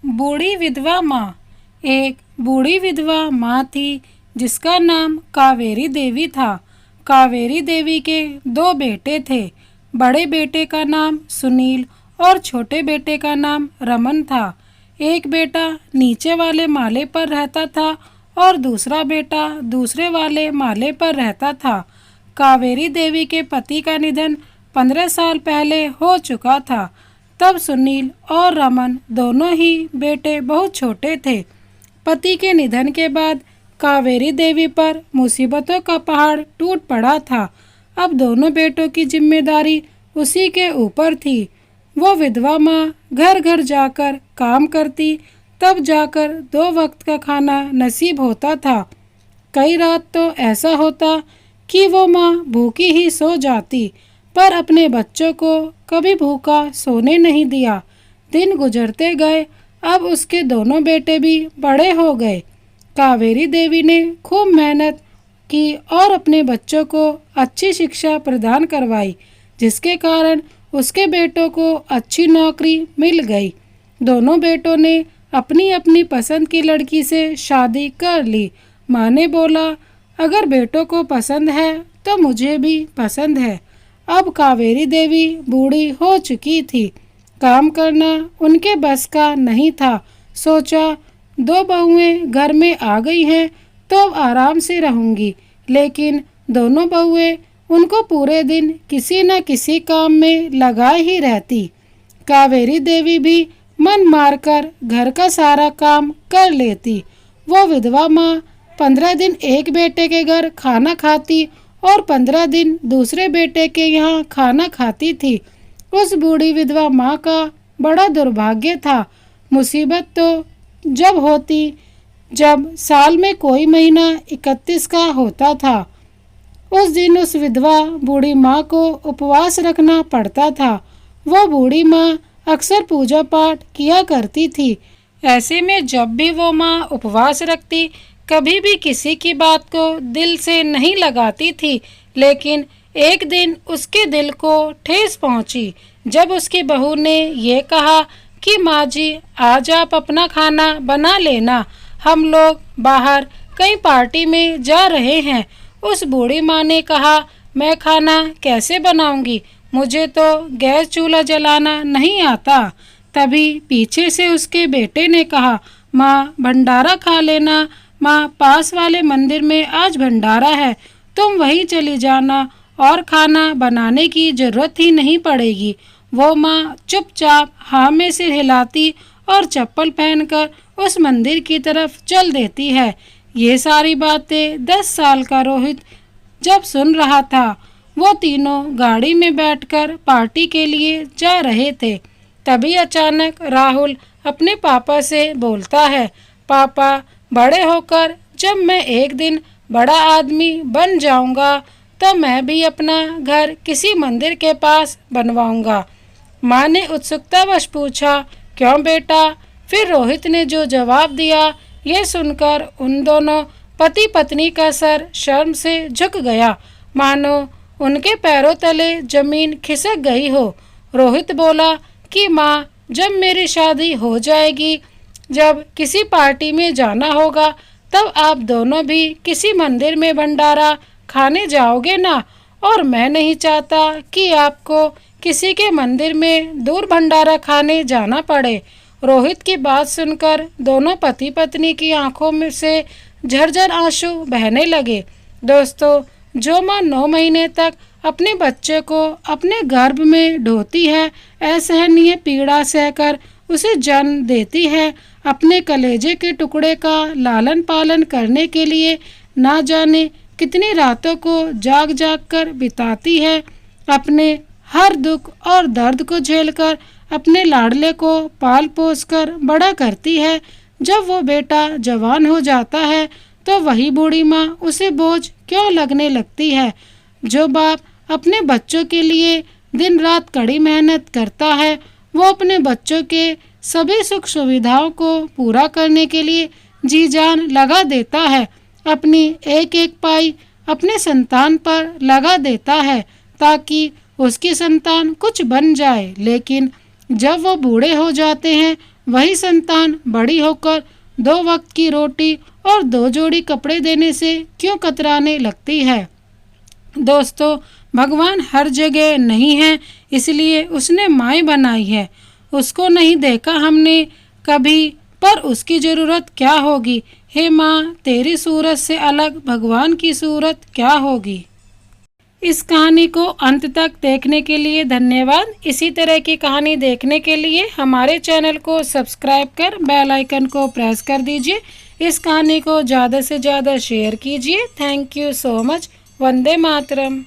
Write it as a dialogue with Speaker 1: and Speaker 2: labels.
Speaker 1: बूढ़ी विधवा माँ। एक बूढ़ी विधवा माँ थी जिसका नाम कावेरी देवी था। कावेरी देवी के दो बेटे थे। बड़े बेटे का नाम सुनील और छोटे बेटे का नाम रमन था। एक बेटा नीचे वाले माले पर रहता था और दूसरा बेटा दूसरे वाले माले पर रहता था। कावेरी देवी के पति का निधन 15 साल पहले हो चुका था। तब सुनील और रमन दोनों ही बेटे बहुत छोटे थे। पति के निधन के बाद कावेरी देवी पर मुसीबतों का पहाड़ टूट पड़ा था। अब दोनों बेटों की जिम्मेदारी उसी के ऊपर थी। वो विधवा माँ घर घर जाकर काम करती, तब जाकर 2 वक्त का खाना नसीब होता था। कई रात तो ऐसा होता कि वो माँ भूखी ही सो जाती, पर अपने बच्चों को कभी भूखा सोने नहीं दिया। दिन गुजरते गए, अब उसके दोनों बेटे भी बड़े हो गए। कावेरी देवी ने खूब मेहनत की और अपने बच्चों को अच्छी शिक्षा प्रदान करवाई, जिसके कारण उसके बेटों को अच्छी नौकरी मिल गई। दोनों बेटों ने अपनी अपनी पसंद की लड़की से शादी कर ली। माँ ने बोला, अगर बेटों को पसंद है तो मुझे भी पसंद है। अब कावेरी देवी बूढ़ी हो चुकी थी। काम करना उनके बस का नहीं था। सोचा, 2 बहुएं घर में आ गई हैं तो अब आराम से रहूंगी। लेकिन दोनों बहुएं उनको पूरे दिन किसी न किसी काम में लगाए ही रहती। कावेरी देवी भी मन मारकर घर का सारा काम कर लेती। वो विधवा माँ 15 दिन एक बेटे के घर खाना खाती और 15 दिन दूसरे बेटे के यहाँ खाना खाती थी। उस बूढ़ी विधवा माँ का बड़ा दुर्भाग्य था। मुसीबत तो जब होती जब साल में कोई महीना 31 का होता था। उस दिन उस विधवा बूढ़ी माँ को उपवास रखना पड़ता था। वो बूढ़ी माँ अक्सर पूजा पाठ किया करती थी। ऐसे में जब भी वो माँ उपवास रखती, कभी भी किसी की बात को दिल से नहीं लगाती थी। लेकिन एक दिन उसके दिल को ठेस पहुंची जब उसकी बहू ने ये कहा कि माँ जी, आज आप अपना खाना बना लेना, हम लोग बाहर कहीं पार्टी में जा रहे हैं। उस बूढ़ी माँ ने कहा, मैं खाना कैसे बनाऊंगी, मुझे तो गैस चूल्हा जलाना नहीं आता। तभी पीछे से उसके बेटे ने कहा, माँ भंडारा खा लेना, माँ पास वाले मंदिर में आज भंडारा है, तुम वहीं चली जाना और खाना बनाने की जरूरत ही नहीं पड़ेगी। वो माँ चुपचाप हाँ में सिर हिलाती और चप्पल पहनकर उस मंदिर की तरफ चल देती है। ये सारी बातें 10 साल का रोहित जब सुन रहा था, वो तीनों गाड़ी में बैठकर पार्टी के लिए जा रहे थे। तभी अचानक राहुल अपने पापा से बोलता है, पापा, बड़े होकर जब मैं एक दिन बड़ा आदमी बन जाऊंगा तो मैं भी अपना घर किसी मंदिर के पास बनवाऊंगा। माँ ने उत्सुकतावश पूछा, क्यों बेटा? फिर रोहित ने जो जवाब दिया, ये सुनकर उन दोनों पति पत्नी का सर शर्म से झुक गया, मानो उनके पैरों तले जमीन खिसक गई हो। रोहित बोला कि माँ, जब मेरी शादी हो जाएगी, जब किसी पार्टी में जाना होगा, तब आप दोनों भी किसी मंदिर में भंडारा खाने जाओगे ना। और मैं नहीं चाहता कि आपको किसी के मंदिर में दूर भंडारा खाने जाना पड़े। रोहित की बात सुनकर दोनों पति पत्नी की आंखों में से झरझर आंसू बहने लगे। दोस्तों, जो माँ 9 महीने तक अपने बच्चे को अपने गर्भ में ढोती है, असहनीय पीड़ा सहकर उसे जन्म देती है, अपने कलेजे के टुकड़े का लालन पालन करने के लिए ना जाने कितनी रातों को जाग जाग कर बिताती है, अपने हर दुख और दर्द को झेलकर अपने लाडले को पाल पोस कर बड़ा करती है। जब वो बेटा जवान हो जाता है तो वही बूढ़ी माँ उसे बोझ क्यों लगने लगती है। जो बाप अपने बच्चों के लिए दिन रात कड़ी मेहनत करता है, वो अपने बच्चों के सभी सुख सुविधाओं को पूरा करने के लिए जी जान लगा देता है, अपनी एक एक पाई अपने संतान पर लगा देता है ताकि उसकी संतान कुछ बन जाए। लेकिन जब वो बूढ़े हो जाते हैं, वही संतान बड़ी होकर 2 वक्त की रोटी और 2 जोड़ी कपड़े देने से क्यों कतराने लगती है। दोस्तों, भगवान हर जगह नहीं है, इसलिए उसने माँ बनाई है। उसको नहीं देखा हमने कभी, पर उसकी ज़रूरत क्या होगी। हे माँ, तेरी सूरत से अलग भगवान की सूरत क्या होगी। इस कहानी को अंत तक देखने के लिए धन्यवाद। इसी तरह की कहानी देखने के लिए हमारे चैनल को सब्सक्राइब कर बेल आइकन को प्रेस कर दीजिए। इस कहानी को ज़्यादा से ज़्यादा शेयर कीजिए। Thank you so much. Vande Mataram.